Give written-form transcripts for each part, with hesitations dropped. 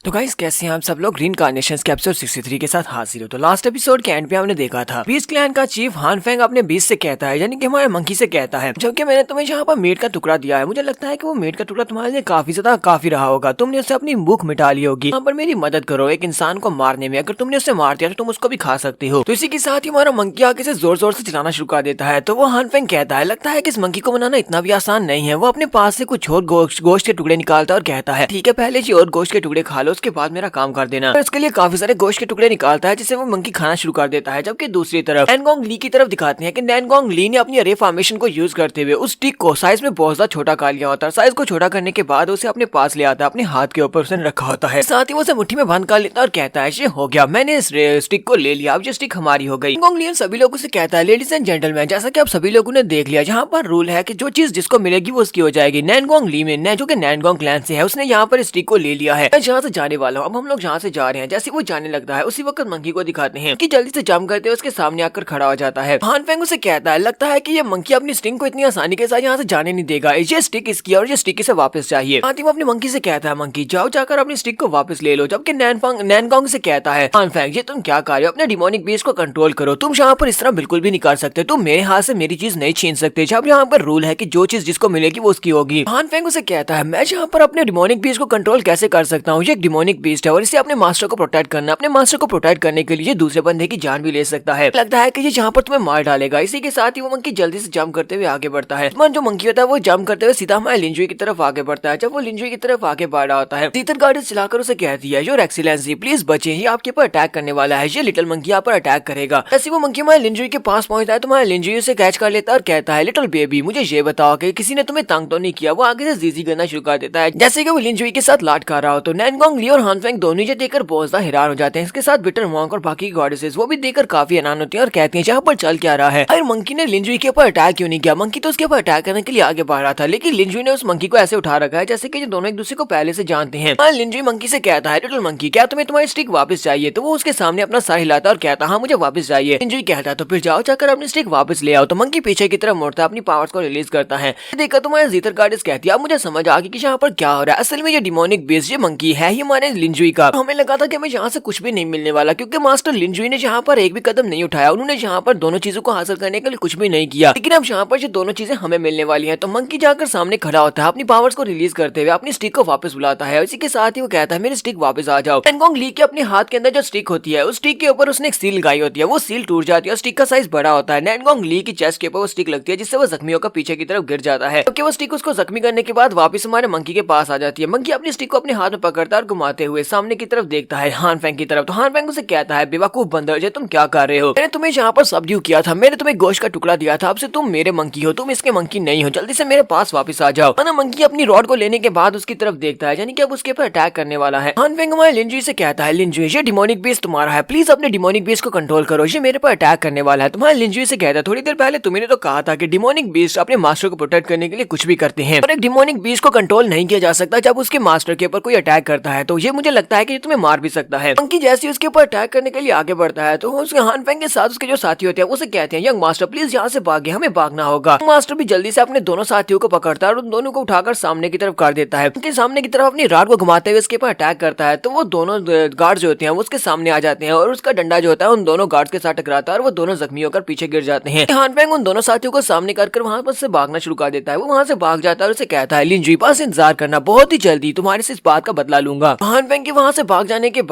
तो गाइस कैसे हैं आप सब लोग। रीइंकार्नेशंस के एपिसोड 63 के साथ हाजिर हो। तो लास्ट एपिसोड के एंड पे हमने देखा था बीस्ट क्लैन का चीफ हान फेंग अपने बीस्ट से कहता है, यानी कि हमारे मंकी से कहता है, जबकि मैंने तुम्हें यहाँ पर मीट का टुकड़ा दिया है, मुझे लगता है कि वो मीट का टुकड़ा तुम्हारे लिए काफी ज्यादा काफी रहा होगा, तुमने उससे अपनी भूख मिटा ली होगी। यहाँ पर मेरी मदद करो एक इंसान को मारने में, अगर तुमने उसे मार दिया तो तुम उसको भी खा सकते हो। तो इसी के साथ ही हमारा मंकी आगे से जोर जोर से चलाना शुरू कर देता है। तो वो हान फेंग कहता है, लगता है कि इस मंकी को बनाना इतना भी आसान नहीं है। वो अपने पास से कुछ और गोश्त के टुकड़े निकालता है और कहता है, ठीक है पहले जी और गोश्त के टुकड़े खा लो, उसके बाद मेरा काम कर देना। इसके लिए काफी सारे गोश्त के टुकड़े निकालता है, जिसे वो मंकी खाना शुरू कर देता है। जबकि दूसरी तरफ नैनगोंग ली की तरफ दिखाते हैं कि नैनगोंग ली ने अपनी रे फॉर्मेशन को यूज करते हुए उस स्टिक को साइज में बहुत ज्यादा छोटा कर लिया होता है। साइज को छोटा करने के बाद उसे अपने पास ले आता है, अपने हाथ के ऊपर उसने रखा होता है। साथ ही वो उसे मुट्ठी में बंद कर लेता है और कहता है, ये हो गया, मैंने इस स्टिक को ले लिया, अब ये स्टिक हमारी हो गई। नैनगोंग ली सभी लोगों से कहता है, लेडीज एंड जेंटलमैन, जैसा कि आप सभी लोगों ने देख लिया, जहाँ पर रूल है कि जो चीज जिसको मिलेगी वो उसकी हो जाएगी। नैनगोंग ली में जो कि नैनगोंग क्लैन से है, उसने यहाँ पर स्टिक को ले लिया है। मैं जहाँ से जाने वाला हूँ, अब हम लोग जहाँ से जा रहे हैं, जैसे वो जाने लगता है उसी वक्त मंकी को दिखाते हैं कि जल्दी से जंप करते हुए उसके सामने आकर खड़ा हो जाता है। हान फेंग उसे कहता है, लगता है कि ये मंकी अपनी स्टिंग को इतनी आसानी के साथ यहाँ से जाने नहीं देगा, ये स्टिक इसकी और ये स्टिक इसे वापस चाहिए। साथ ही वो अपनी मंकी से कहता है, मंकी जाओ जाकर अपनी स्टिक को वापस ले लो। जबकि नैनगोंग से कहता है, हान फेंग ये तुम क्या कर रहे हो, अपने डिमोनिक बीस्ट को कंट्रोल करो, तुम यहाँ पर इस तरह बिल्कुल भी नहीं कर सकते, तुम मेरे हाथ से मेरी चीज नहीं छीन सकते। जब यहाँ पर रूल है कि जो चीज जिसको मिलेगी वो उसकी होगी। हान फेंग उसे कहता है, मैं यहाँ पर अपने डिमोनिक बीस्ट को कंट्रोल कैसे कर सकता हूँ, ये एक डिमोनिक बीस्ट है और इसे अपने मास्टर को प्रोटेक्ट करना, अपने मास्टर को प्रोटेक्ट करने के लिए दूसरे बंदे की जान भी ले सकता है। लगता है कि ये जहाँ पर तुम्हें मार डालेगा। इसी के साथ ही वो मंकी जल्दी से जंप करते हुए आगे बढ़ता है। जो मंकी होता है वो जंप करते हुए सीधा हमारे लिंजुई की तरफ आगे बढ़ता है। जब वो लिंजुई की तरफ आगे बढ़ रहा होता है, तीतर गार्डियंस चलाकर उसे कहती है, योर एक्सीलेंसी प्लीज बचे, ये आपके ऊपर अटैक करने वाला है, ये लिटिल मंकी यहाँ पर अटैक करेगा। ऐसे वो मंकी हमारे लिंजुई के पास पहुंचता है तो हमारे लिंजुई उसे कैच कर लेता है और कहता है, लिटिल बेबी मुझे ये बताओ कि किसी ने तुम्हें तंग तो नहीं किया। वो आगे से जीजी करना शुरू कर देता है, जैसे कि वो लिंजुई के साथ लाट कर रहा हो। तो नैनगोंग ली और हान फेंग दोनों ये देखकर बहुत ज्यादा हैरान हो जाते हैं। इसके साथ बिटर मॉन्क और बाकी गॉडेसेस वो भी देखकर काफी हैरान होती हैं और कहती हैं, जहाँ पर चल क्या रहा है, अरे मंकी ने लिंजुई के ऊपर अटैक क्यों नहीं किया। मंकी तो उसके ऊपर अटैक करने के लिए आगे बढ़ रहा था, लेकिन लिंजुई ने उस मंकी को ऐसे उठा रखा है जैसे कि ये दोनों एक दूसरे को पहले से जानते हैं। लिंजुई मंकी से कहता है, लिटिल मंकी क्या तुम्हें तुम्हारी स्टिक वापस चाहिए। तो वो उसके सामने अपना सर हिलाता है और कहता है, हाँ मुझे वापस चाहिए। लिंजुई कहता है, तो फिर जाओ जाकर अपनी स्टिक वापस ले आओ। तो मंकी पीछे की तरफ मुड़ता है, अपनी पावर्स को रिलीज करता है। देखकर तुम्हारे जीतर गार्डियंस कहती है, अब मुझे समझ आ गई कि यहाँ पर क्या हो रहा है। असल में ये डिमोनिक बीस्ट ये मंकी है ही हमारे लिंजुई का। हमें लगा था कि हमें यहाँ से कुछ भी नहीं मिलने वाला, क्योंकि मास्टर लिंजुई ने यहाँ पर एक भी कदम नहीं उठाया, उन्होंने यहाँ पर दोनों चीजों को हासिल करने के लिए कुछ भी नहीं किया। लेकिन अब यहाँ पर जो दोनों चीजें हमें मिलने वाली हैं। तो मंकी जाकर सामने खड़ा होता है, अपनी पावर्स को रिलीज करते हुए अपनी स्टिक को वापस बुलाता है। इसी के साथ ही वो कहता है, मेरी स्टिक वापस आ जाओ। नैनगोंग ली के अपने हाथ के अंदर जो स्टिक होती है, उस स्टिक के ऊपर उसने एक सील लगाई होती है, वो सील टूट जाती है और स्टिक का साइज बड़ा होता है। नैनगोंग ली की चेस्ट के ऊपर वो स्टिक लगती है, जिससे वो जख्मी होकर पीछे की तरफ गिर जाता है। क्योंकि वो स्टिक उसको जख्मी करने के बाद वापस हमारे मंकी के पास आ जाती है। मंकी अपनी स्टिक को अपने हाथ में पकड़ता है और घुमाते हुए सामने की तरफ देखता है हान फेंग की तरफ। तो हान फेंग उसे कहता है, बेवकूफ बंदर जे तुम क्या कर रहे हो, मैंने तुम्हें यहाँ पर सबड्यू किया था, मैंने तुम्हें गोश्त का टुकड़ा दिया था, अब से तुम मेरे मंकी हो, तुम इसके मंकी नहीं हो, जल्दी से मेरे पास वापस आ जाओ। मंकी अपनी रॉड को लेने के बाद उसकी तरफ देखता है, यानी कि अब उसके ऊपर अटैक करने वाला है। हान फेंग हमारे लिंजुई से कहता है, लिंजुई ये डिमोनिक बीस्ट तुम्हारा है, प्लीज अपने डिमोनिक बीस्ट को कंट्रोल करो, ये मेरे पर अटैक करने वाला है। तुम्हारे लिंजुई से कहता है, थोड़ी देर पहले तुमने तो कहा था कि डिमोनिक बीस्ट अपने मास्टर को प्रोटेक्ट करने के लिए कुछ भी करते हैं, और एक डिमोनिक बीस्ट को कंट्रोल नहीं किया जा सकता जब उसके मास्टर के ऊपर कोई अटैक करता है। तो ये मुझे लगता है कि तुम्हें मार भी सकता है। मंकी जैसे उसके ऊपर अटैक करने के लिए आगे बढ़ता है तो उसके हान फेंग के साथ उसके जो साथी होते हैं उसे कहते हैं, यंग मास्टर प्लीज यहाँ से भागे, हमें भागना होगा। मास्टर भी जल्दी से अपने दोनों साथियों को पकड़ता है और उन दोनों को उठाकर सामने की तरफ कर देता है। उनके सामने की तरफ अपनी रॉड को घुमाते हुए उसके ऊपर अटैक करता है। तो वो दोनों गार्ड जो होते हैं वो उसके सामने आ जाते हैं और उसका डंडा जो होता है उन दोनों गार्ड्स के साथ टकराता है और वो दोनों जख्मी होकर पीछे गिर जाते हैं। हान फेंग उन दोनों साथियों को सामने कर वहां पर से भागना शुरू कर देता है। वो वहां से भाग जाता है और उसे कहता है, लिंजुई पास इंतजार करना, बहुत ही जल्दी तुम्हारे से इस बात का बदला लूंगा। हान फेंग के वहां से भाग जाने के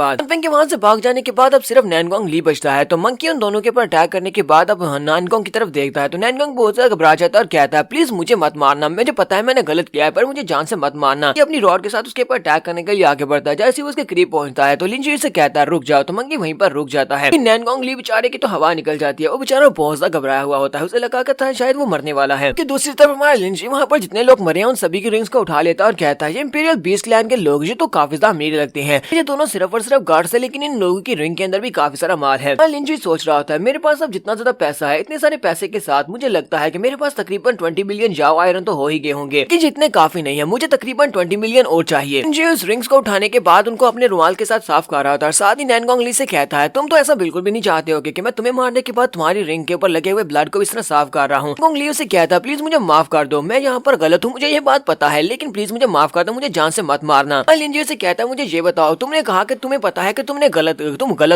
बाद अब सिर्फ नैनगोंग ली बचता है। तो मंकी उन दोनों के ऊपर अटैक करने के बाद अब नैनगोंग की तरफ देखता है तो नैनगोंग बहुत ज्यादा घबरा जाता है और कहता है, प्लीज मुझे मत मारना, मुझे पता है मैंने गलत किया है पर मुझे जान से मत मारना। ये अपनी रॉड के साथ उसके ऊपर अटैक करने के लिए आगे बढ़ता है। जैसे ही उसके करीब पहुंचता है तो लिंजुई से कहता है, रुक जाओ। तो मंकी वहीं पर रुक जाता है। नैनगोंग ली बेचारे की तो हवा निकल जाती है, वो बेचारा बहुत ज्यादा घबराया हुआ होता है, उसे लगा था शायद वो मरने वाला है। कि दूसरी तरफ हमारा लिंजुई वहाँ पर जितने लोग मरे हैं उन सभी की रिंग्स को उठा लेता है और कहता है, ये इंपीरियल बीस्ट क्लैन के लोग ये तो काफी ज्यादा अमीर लगते हैं, ये दोनों सिर्फ और सिर्फ गार्ड्स है, लेकिन इन लोगों की रिंग के अंदर भी काफी सारा माल है। लिंजुई सोच रहा होता है, मेरे पास अब जितना ज्यादा पैसा है, इतने सारे पैसे के साथ मुझे लगता है कि मेरे पास तकरीबन 20 बिलियन जाओ आयरन तो हो ही गए होंगे, कि जितने काफी नहीं है, मुझे तकरीबन 20 मिलियन और चाहिए। लिंजुई उस रिंग्स को उठाने के बाद उनको अपने रुमाल के साथ साफ कर रहा था और साथ ही नैनगोंग ली से कहता है, तुम तो ऐसा बिल्कुल भी नहीं चाहते हो कि मैं तुम्हें मारने के बाद तुम्हारी रिंग के ऊपर लगे हुए ब्लड को इस तरह साफ कर रहा हूँ। नैनगोंग ली उसे कहता है, प्लीज मुझे माफ कर दो, मैं यहाँ पर गलत हूँ, मुझे ये बात पता है, लेकिन प्लीज मुझे माफ कर दो, मुझे जान से मत मारना। लिंजुई से कहता कहता है मुझे ये बताओ, तुमने कहा कि तुम्हें पता है कि तुम गलत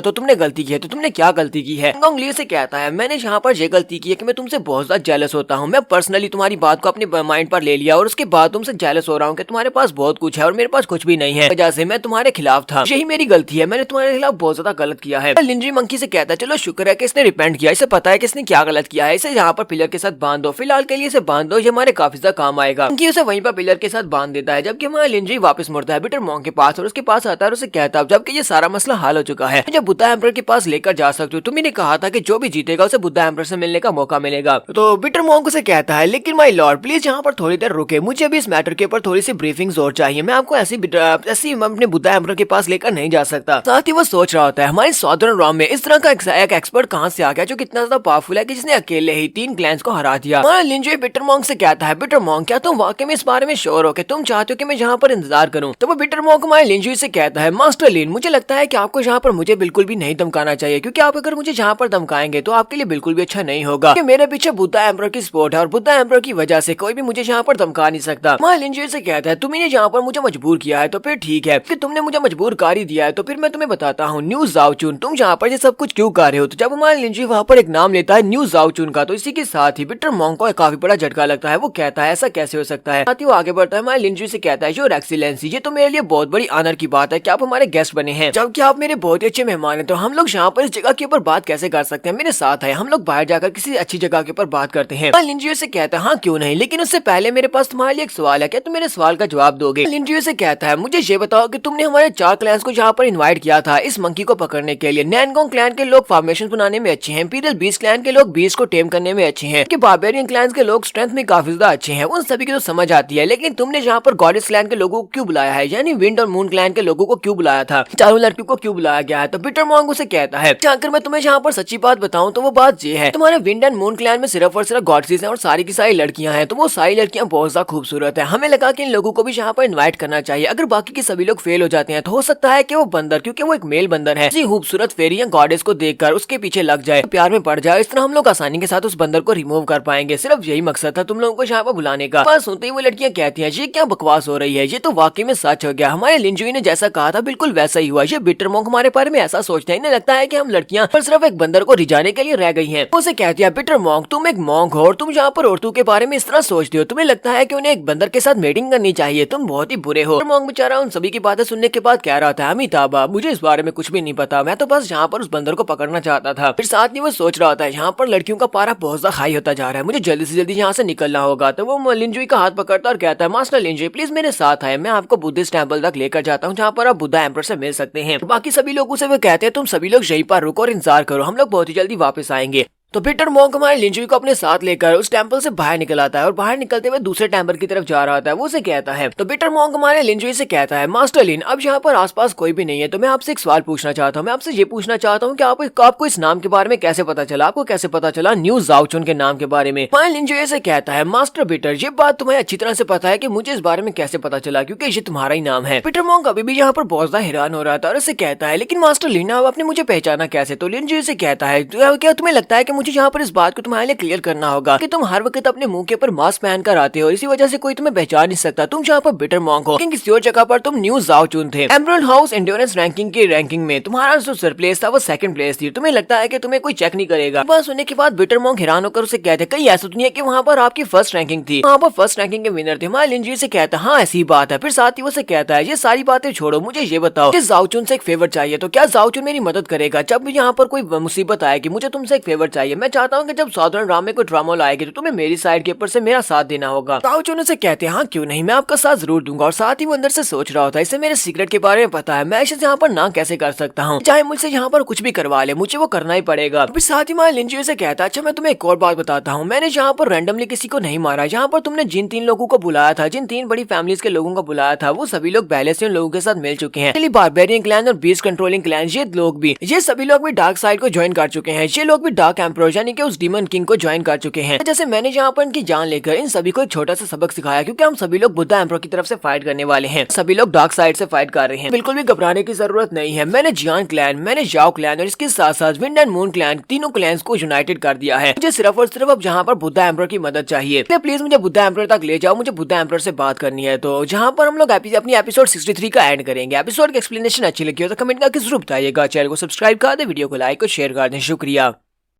हो, तुमने गलती की है, तो तुमने क्या गलती की है? गॉन्ग ली से कहता है मैंने यहाँ पर ये गलती की है कि मैं तुमसे बहुत ज्यादा जेलस होता हूँ। मैं पर्सनली तुम्हारी बात को अपने माइंड पर ले लिया और उसके बाद तुमसे जेलस हो रहा हूँ कि तुम्हारे पास बहुत कुछ है और मेरे पास कुछ भी नहीं है, वजह से मैं तुम्हारे खिलाफ था। यही मेरी गलती है, मैंने तुम्हारे खिलाफ बहुत ज्यादा गलत किया है। लिंजी मंकी से कहता है चलो शुक्र है कि इसने रिपेंट किया, इसे पता है कि इसने क्या गलत किया है, इसे यहाँ पर पिलर के साथ बांध दो, फिलहाल के लिए इसे बांध दो, ये हमारे काफी ज्यादा काम आएगा। मंकी उसे वहीं पर पिलर के साथ बांध देता है, जबकि हमारा लिंजी वापस मुड़ता है बिटर मॉन्क के पास और उसके पास आता है और उसे कहता है जबकि ये सारा मसला हल हो चुका है, जब बुद्धा एम्परर के पास लेकर जा सकते हो, तुमने ने कहा था कि जो भी जीतेगा उसे बुद्धा एम्परर से मिलने का मौका मिलेगा। तो बिटर मॉन्क उसे कहता है लेकिन माय लॉर्ड प्लीज यहाँ पर थोड़ी देर रुके, मुझे अभी इस मैटर के ऊपर थोड़ी सी ब्रीफिंग और चाहिए, मैं आपको ऐसी अपने बुद्धा एम्परर के पास लेकर नहीं जा सकता। साथ ही वो सोच रहा होता है हमारे साउदर्न रॉम में इस तरह का एक एक्सपर्ट कहाँ से आ गया जो कितना ज्यादा पावरफुल है कि जिसने अकेले ही 3 क्लैंस को हरा दिया। हमारा लिंजो बिटर मॉन्क से कहता है बिटर मॉन्क क्या तुम वाकई में इस बारे में श्योर हो कि तुम चाहते हो कि मैं यहाँ पर इंतजार करूँ? तो वो बिटर मॉन्क हमारे लिंजो से कहता है मास्टर लिन मुझे लगता है कि आपको यहाँ पर मुझे बिल्कुल भी नहीं धमकाना चाहिए, क्योंकि आप अगर मुझे यहाँ पर धमकाएंगे तो आपके लिए बिल्कुल भी अच्छा नहीं होगा, कि मेरे पीछे बुद्धा एम्परर की सपोर्ट है और बुद्धा एम्परर की वजह से कोई भी मुझे यहाँ पर धमका नहीं सकता। हमारे लिंजो से कहता है तुमने यहाँ पर मुझे मजबूर किया है तो फिर ठीक है, कि तुमने मुझे मजबूर कर ही दिया है तो फिर मैं तुम्हें बताता हूँ न्यू जाओचुन तुम यहाँ पर ये सब कुछ क्यों कर रहे हो। तो जब हमारे लिंजो वहाँ पर एक नाम लेता है न्यू जाओचुन का, तो इसी के साथ ही बिटर मॉन्क को काफी बड़ा झटका लगता है। वो कहता है ऐसा कैसे हो सकता है। साथ ही वो आगे बढ़ता है, हमारे लिंजो से कहता है योर एक्सीलेंसी ये तो मेरे लिए बहुत बड़ी ऑनर की बात है कि आप हमारे गेस्ट बने हैं, जबकि आप मेरे बहुत ही अच्छे मेहमान हैं, तो हम लोग यहाँ पर इस जगह के ऊपर बात कैसे कर सकते हैं, मेरे साथ है, हम लोग बाहर जाकर किसी अच्छी जगह के ऊपर बात करते हैं। लिंजो से कहता है हाँ क्यों नहीं, लेकिन उससे पहले मेरे पास तुम्हारे लिए एक सवाल है, क्या तुम मेरे सवाल का जवाब दोगे? लिंजो से कहता है मुझे ये बताओ कि तुमने हमारे 4 क्लैंस को यहाँ पर इनवाइट किया था इस मंकी को पकड़ने के लिए। नैनगोंग क्लैन के लोग फॉर्मेशन बनाने में अच्छे हैं, इंपीरियल बीस्ट क्लैन के लोग बीस्ट को टेम करने में अच्छे हैं, कि बारबेरियन क्लैंस के लोग स्ट्रेंथ में काफी ज्यादा अच्छे हैं, उन सभी की तो समझ आती है, लेकिन तुमने यहाँ पर गॉडेस क्लैन के लोगों को क्यों बुलाया है, यानी विंड और मून क्लैन के लोगों को क्यों बुलाया था, चारों लड़कियों को क्यों बुलाया गया है? तो बिटर मॉन्क उसे कहता है अगर मैं तुम्हें यहाँ पर सच्ची बात बताऊं तो वो बात ये है तुम्हारे विंड एंड मून क्लैन में सिर्फ और सिर्फ गॉडेसेस हैं और सारी की सारी लड़कियां हैं, तो वो सारी लड़कियां बहुत ज्यादा खूबसूरत है, हमें लगा कि इन लोगों को भी यहाँ पर इन्वाइट करना चाहिए। अगर बाकी के सभी लोग फेल हो जाते हैं तो हो सकता है कि वो बंदर, क्योंकि वो एक मेल बंदर है, खूबसूरत फेरी या गॉडेस को देखकर उसके पीछे लग जाए, प्यार में पड़ जाए, इस तरह हम लोग आसानी के साथ उस बंदर को रिमूव कर पाएंगे। सिर्फ यही मकसद था तुम लोगों को यहाँ पर बुलाने का। बस सुनते ही वो लड़कियां कहती हैं ये क्या बकवास हो रही है, ये तो वाकई में सच हो गया, हमारे लिंजुई ने जैसा कहा था बिल्कुल वैसा ही हुआ। ये बिटर मॉन्क हमारे बारे में ऐसा सोचते हैं, इन्हें लगता है कि हम लड़कियां पर सिर्फ एक बंदर को रिझाने के लिए रह गई हैं। उसे कहती है बिटर मॉन्क तुम एक मॉन्क हो और तुम यहाँ पर औरतों के बारे में इस तरह सोचते हो, तुम्हें लगता है कि उन्हें एक बंदर के साथ मेटिंग करनी चाहिए, तुम बहुत ही बुरे हो। मॉन्क बेचारा उन सभी की बातें सुनने के बाद कह रहा था अमिताभा मुझे इस बारे में कुछ भी नहीं पता, मैं तो बस यहाँ पर उस बंदर को पकड़ना चाहता था। फिर साथ ही वो सोच रहा था यहाँ पर लड़कियों का पारा बहुत ज्यादा हाई होता जा रहा है, मुझे जल्दी से जल्दी यहाँ से निकलना होगा। तो वो लिंजुई का हाथ पकड़ता और कहता है मास्टर लिंजुई प्लीज मेरे साथ आए, मैं आपको बुद्धिस्ट टेंपल तक लेकर जाता हूँ जहाँ पर आप बुद्धा एम्परर से मिल सकते हैं। बाकी सभी लोगों से वो कहते हैं तुम सभी लोग यहीं पर रुको और इंतजार करो, हम लोग बहुत ही जल्दी वापस आएंगे। तो बिटर मॉन्क हमारे लिंजुई को अपने साथ लेकर उस टेंपल से बाहर निकल आता है और बाहर निकलते हुए दूसरे टेंपल की तरफ जा रहा होता है। वो उसे कहता है तो बिटर मॉन्क हमारे लिंजुई से कहता है मास्टर लिन अब यहाँ पर आसपास कोई भी नहीं है, तो मैं आपसे एक सवाल पूछना चाहता हूँ। मैं आपसे ये पूछना चाहता हूँ कि आपको इस नाम के बारे में कैसे पता चला, आपको कैसे पता चला न्यू जाओचुन के नाम के बारे में? हमारे लिंजुई से कहता है मास्टर बिटर ये बात तुम्हें अच्छी तरह से पता है कि मुझे इस बारे में कैसे पता चला, क्योंकि ये तुम्हारा ही नाम है। बिटर मॉन्क अभी भी यहाँ पर बहुत ज्यादा हैरान हो रहा था और उसे कहता है लेकिन मास्टर लिन आपने मुझे पहचाना कैसे? तो लिंजुई से कहता है क्या तुम्हें लगता है कि मुझे यहाँ पर इस बात को तुम्हारे लिए क्लियर करना होगा कि तुम हर वक्त अपने मुंह के ऊपर मास्क पहन कर आते हो, इसी वजह से कोई तुम्हें पहचान नहीं सकता। तुम जहाँ पर बिटर मॉन्क हो किसी और जगह पर तुम न्यू जाओचुन थे। एमरल्ड हाउस एंड्योरेंस रैंकिंग की रैंकिंग में तुम्हारा जो सर प्लेस था वो सेकंड प्लेस थी, तुम्हें लगता है कि तुम्हें कोई चेक नहीं करेगा। बस सुनने के बाद बिटर मॉन्क हैरान होकर उसे कहते कहीं ऐसा तो नहीं है कि वहाँ पर आपकी फर्स्ट रैंकिंग थी, वहाँ पर फर्स्ट रैंकिंग के विनर थे। हमारे लिंजुई से कहता है हाँ ऐसी बात है। फिर साथ ही वो से कहता है ये सारी बातें छोड़ो, मुझे ये बताओ कि जाओचुन से एक फेवर चाहिए, तो क्या जाओचुन मेरी मदद करेगा जब भी यहाँ पर कोई मुसीबत आएगी? मुझे तुमसे एक फेवर चाहिए, मैं चाहता हूँ कि जब साउदर्न राम में कोई ड्रामा लाएगी तो तुम्हें मेरी साइड के ऊपर से मेरा साथ देना होगा। जाओचुन से कहते हैं हाँ क्यों नहीं, मैं आपका साथ जरूर दूंगा। और साथ ही वो अंदर से सोच रहा होता है इसे मेरे सीक्रेट के बारे में पता है, मैं इसे यहाँ पर ना कैसे कर सकता हूँ, चाहे मुझसे यहाँ पर कुछ भी करवा ले मुझे वो करना ही पड़ेगा। फिर साथ ही हमारे लिंजुई से कहता है अच्छा मैं तुम्हें एक और बात बताता हूँ, मैंने यहाँ पर रैंडमली किसी को नहीं मारा, यहाँ पर तुमने जिन 3 लोगों को बुलाया था, जिन 3 बड़ी फैमिलीज के लोगों को बुलाया था, वो सभी लोग पहले से उन लोगों के साथ मिल चुके हैं। बारबेरियन क्लैन और बीस्ट कंट्रोलिंग क्लैन ये लोग भी, ये सभी लोग भी डार्क साइड को ज्वाइन कर चुके हैं, ये लोग भी डार्क एम्प्रोर यानी कि उस डीमन किंग को ज्वाइन कर चुके हैं। जैसे मैंने यहाँ पर इनकी जान लेकर इन सभी को एक छोटा सा सबक सिखाया, क्योंकि हम सभी लोग बुद्धा एम्प्रोर की तरफ से फाइट करने वाले हैं। सभी लोग डार्क साइड से फाइट कर रहे हैं, बिल्कुल भी घबराने की जरूरत नहीं है। मैंने जियान क्लैन, मैंने जाओ क्लैन और इसके साथ साथ विंड एंड मून क्लैन, तीनों क्लैंस को यूनाइटेड कर दिया है। मुझे सिर्फ और सिर्फ अब जहाँ पर बुद्धा एम्प्रोर की मदद चाहिए, प्लीज मुझे बुद्धा एम्प्रोर तक ले जाओ, मुझे बुद्धा एम्प्रोर से बात करनी है। तो जहाँ पर हम लोग अपनी एपिसोड 63 का एंड करेंगे। एपिसोड की एक्सप्लेनेशन अच्छी लगी हो तो कमेंट करके जरूर बताइएगा। चैनल को सब्सक्राइब कर दे, वीडियो को लाइक और शेयर कर दें। शुक्रिया।